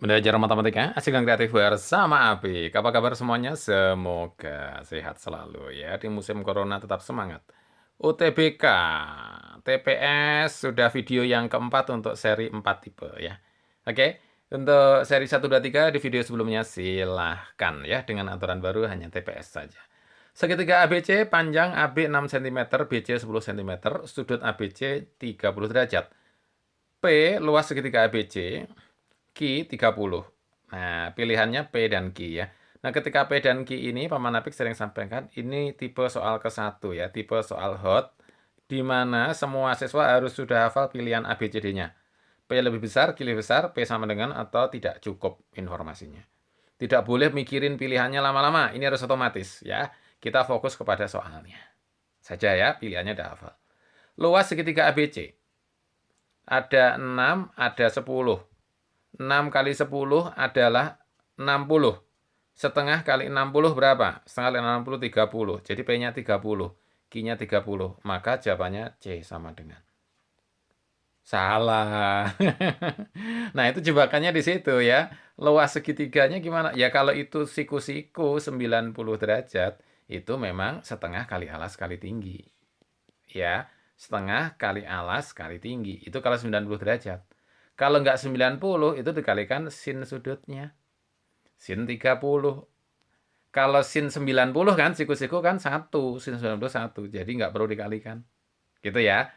Belajar matematika, asik dan kreatif bersama Apik. Apa kabar semuanya? Semoga sehat selalu ya. Di musim corona tetap semangat. UTBK, TPS sudah video yang keempat untuk seri 4 tipe ya. Oke, untuk seri 1, 2, 3 di video sebelumnya silahkan ya. Dengan aturan baru hanya TPS saja. Segitiga ABC, panjang AB 6 cm, BC 10 cm, sudut ABC 30 derajat. P, luas segitiga ABC, Q 30. Nah, pilihannya P dan Q ya. Nah, ketika P dan Q ini, Paman Apik sering sampaikan, ini tipe soal ke-1 ya, tipe soal hot, di mana semua siswa harus sudah hafal pilihan ABCD-nya. P lebih besar, Q lebih besar, P sama dengan atau tidak cukup informasinya. Tidak boleh mikirin pilihannya lama-lama, ini harus otomatis ya. Kita fokus kepada soalnya saja ya, pilihannya udah hafal. Luas segitiga ABC. Ada 6, ada 10. 6 kali 10 adalah 60. Setengah kali 60 berapa? Setengah kali 60, 30. Jadi P-nya 30. Q-nya 30. Maka jawabannya C sama dengan. Salah. Nah, itu jebakannya di situ ya. Luas segitiganya gimana? Ya kalau itu siku-siku 90 derajat, itu memang setengah kali alas kali tinggi. Ya, setengah kali alas kali tinggi. Itu kalau 90 derajat. Kalau nggak 90, itu dikalikan sin sudutnya. Sin 30. Kalau sin 90 kan, siku-siku kan 1. Sin 90 1. Jadi nggak perlu dikalikan. Gitu ya.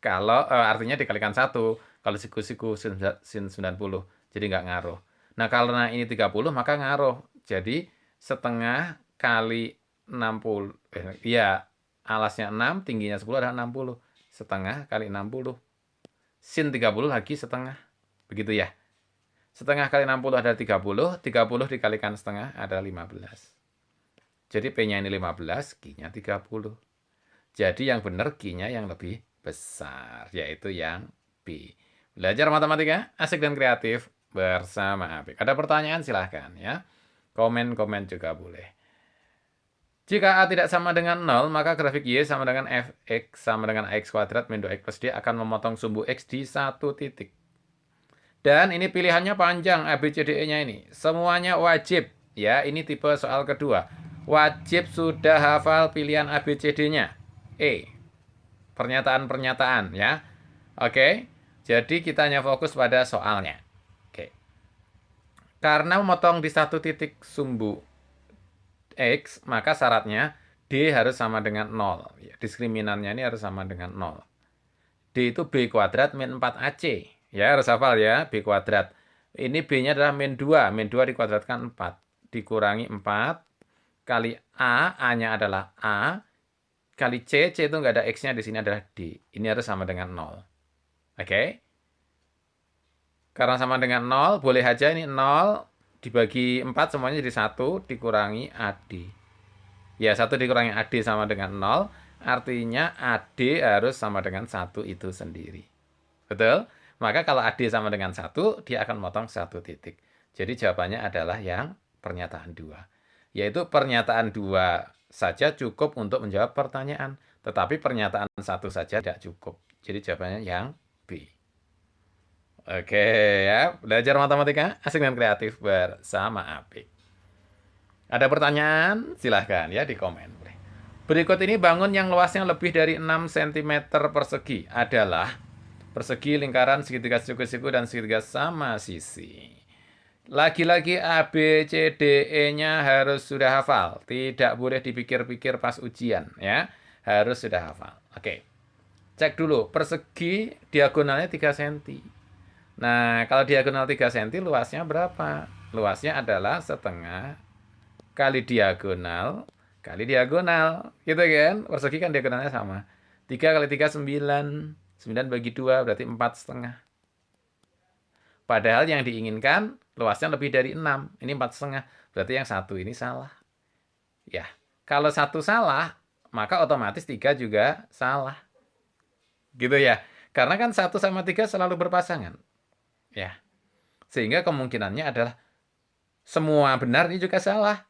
Kalau artinya dikalikan 1. Kalau siku-siku sin 90. Jadi nggak ngaruh. Nah, karena ini 30, maka ngaruh. Jadi setengah kali 60. Iya, alasnya 6, tingginya 10 adalah 60. Setengah kali 60. Sin 30 lagi setengah. Begitu ya. Setengah kali 60 adalah 30. 30 dikalikan setengah adalah 15. Jadi P-nya ini 15, Q-nya 30. Jadi yang benar Q-nya yang lebih besar, yaitu yang B. Belajar matematika, asik dan kreatif bersama Apik. Ada pertanyaan silahkan ya. Komen-komen juga boleh. Jika A tidak sama dengan 0, maka grafik Y sama dengan fx sama dengan ax kuadrat min 2x plus D akan memotong sumbu x di satu titik. Dan ini pilihannya panjang ABCDE-nya ini. Semuanya wajib. Ya, ini tipe soal kedua. Wajib sudah hafal pilihan ABCD-nya. Pernyataan-pernyataan ya. Oke. Jadi kita hanya fokus pada soalnya. Oke. Karena memotong di satu titik sumbu X, maka syaratnya D harus sama dengan 0. Ya, diskriminannya ini harus sama dengan 0. D itu B kuadrat min 4AC. Ya, harus hafal ya, B kuadrat. Ini B-nya adalah min 2. Min 2 dikuadratkan 4. Dikurangi 4. Kali A, A-nya adalah A. Kali C, C itu nggak ada X-nya, di sini adalah D. Ini harus sama dengan 0. Oke? Karena sama dengan 0, boleh aja ini 0 dibagi 4 semuanya jadi 1 dikurangi AD. Ya, 1 dikurangi AD sama dengan 0, artinya AD harus sama dengan 1 itu sendiri. Betul? Maka kalau AD sama dengan 1, dia akan memotong satu titik. Jadi jawabannya adalah yang pernyataan 2. Yaitu pernyataan 2 saja cukup untuk menjawab pertanyaan. Tetapi pernyataan 1 saja tidak cukup. Jadi jawabannya yang B. Oke ya, belajar matematika asik dan kreatif bersama Apik. Ada pertanyaan? Silahkan ya di komen. Berikut ini bangun yang luasnya lebih dari 6 cm persegi adalah persegi, lingkaran, segitiga siku-siku, dan segitiga sama sisi. Lagi-lagi A, B, C, D, E-nya harus sudah hafal. Tidak boleh dipikir-pikir pas ujian ya. Harus sudah hafal. Oke. Cek dulu, persegi diagonalnya 3 cm. Nah, kalau diagonal 3 cm luasnya berapa? Luasnya adalah setengah kali diagonal kali diagonal. Gitu kan? Persegi kan diagonalnya sama. 3 kali 3, 9. 9 bagi 2 berarti 4 setengah. Padahal yang diinginkan luasnya lebih dari 6. Ini 4 setengah. Berarti yang satu ini salah. Ya, kalau satu salah, maka otomatis 3 juga salah. Gitu ya. Karena kan 1 sama 3 selalu berpasangan. Ya. Sehingga kemungkinannya adalah semua benar ini juga salah.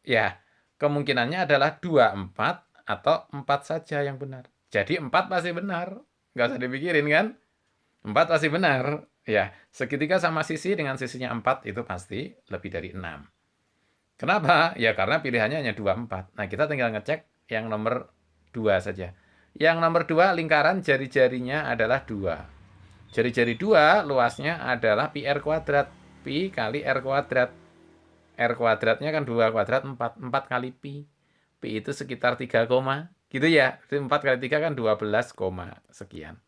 Ya, kemungkinannya adalah 2, 4 atau 4 saja yang benar. Jadi 4 pasti benar. Nggak usah dipikirin kan? 4 pasti benar. Ya, segitiga sama sisi dengan sisinya 4 itu pasti lebih dari 6. Kenapa? Ya karena pilihannya hanya 2, 4. Nah, kita tinggal ngecek yang nomor 2 saja. Yang nomor 2 lingkaran jari-jarinya adalah 2. Jari-jari 2 luasnya adalah pi r kuadrat. Pi kali r kuadrat. R kuadratnya kan 2 kuadrat 4. 4 kali pi. Pi itu sekitar 3, gitu ya. 4 kali 3 kan 12, sekian.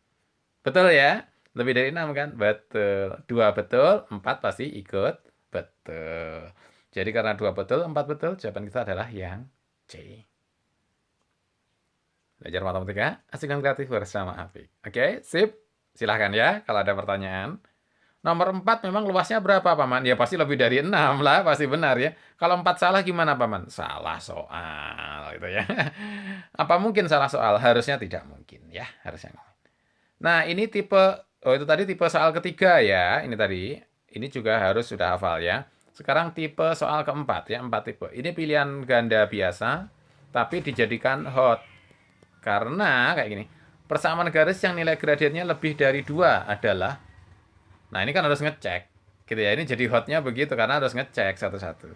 Betul ya? Lebih dari 6 kan? Betul. 2 betul, 4 pasti ikut betul. Jadi karena 2 betul, 4 betul, jawaban kita adalah yang C. Belajar matematika, asik dan kreatif bersama Apik. Oke, sip. Silahkan ya kalau ada pertanyaan. Nomor 4 memang luasnya berapa, Paman? Ya pasti lebih dari 6 lah, pasti benar ya. Kalau 4 salah gimana, Paman? Salah soal, gitu ya. Apa mungkin salah soal? Harusnya tidak mungkin ya, harusnya. Nah, ini tipe, oh itu tadi tipe soal ketiga ya, ini tadi. Ini juga harus sudah hafal ya. Sekarang tipe soal keempat ya, 4 tipe. Ini pilihan ganda biasa, tapi dijadikan hot. Karena kayak gini, persamaan garis yang nilai gradiennya lebih dari 2 adalah, nah ini kan harus ngecek. Gitu ya, ini jadi hotnya begitu karena harus ngecek satu-satu.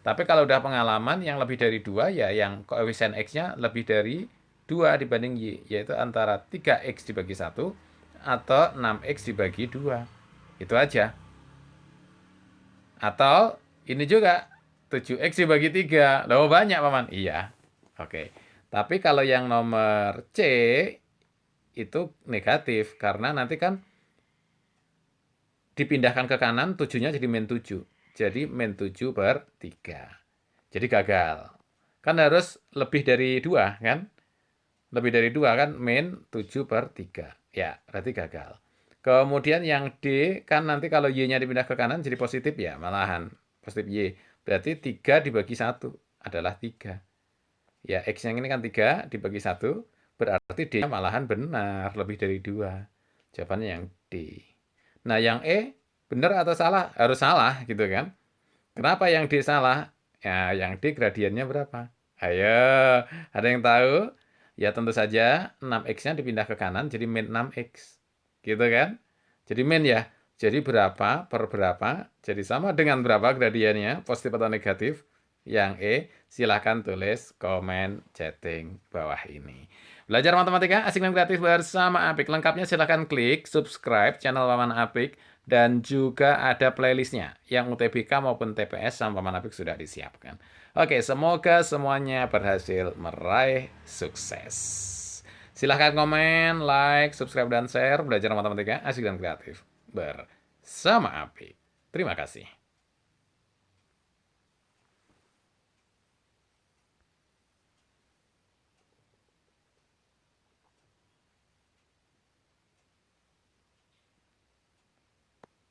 Tapi kalau udah pengalaman yang lebih dari 2 ya yang koefisien X-nya lebih dari 2 dibanding Y, yaitu antara 3X dibagi 1 atau 6X dibagi 2. Itu aja. Atau ini juga 7X dibagi 3. Loh banyak, Paman? Iya. Oke. Tapi kalau yang nomor C itu negatif karena nanti kan dipindahkan ke kanan 7-nya jadi min 7. Jadi min 7 per 3. Jadi gagal. Kan harus lebih dari 2 kan? Lebih dari 2 kan min 7 per 3. Ya, berarti gagal. Kemudian yang D kan nanti kalau Y-nya dipindah ke kanan jadi positif ya, malahan positif Y. Berarti 3 dibagi 1 adalah 3. Ya, X yang ini kan 3 dibagi 1, berarti D-nya malahan benar, lebih dari 2. Jawabannya yang D. Nah, yang E benar atau salah? Harus salah gitu kan. Kenapa yang D salah? Ya, yang D gradiennya berapa? Ayo, ada yang tahu? Ya tentu saja 6X-nya dipindah ke kanan jadi min 6X. Gitu kan? Jadi min ya. Jadi berapa per berapa? Jadi sama dengan berapa gradiennya, positif atau negatif? Yang E, silahkan tulis komen chatting bawah ini. Belajar matematika asik dan kreatif bersama Apik. Lengkapnya silahkan klik subscribe channel Paman Apik. Dan juga ada playlistnya. Yang UTBK maupun TPS sama Paman Apik sudah disiapkan. Oke, semoga semuanya berhasil meraih sukses. Silahkan komen, like, subscribe, dan share. Belajar matematika asik dan kreatif bersama Apik. Terima kasih.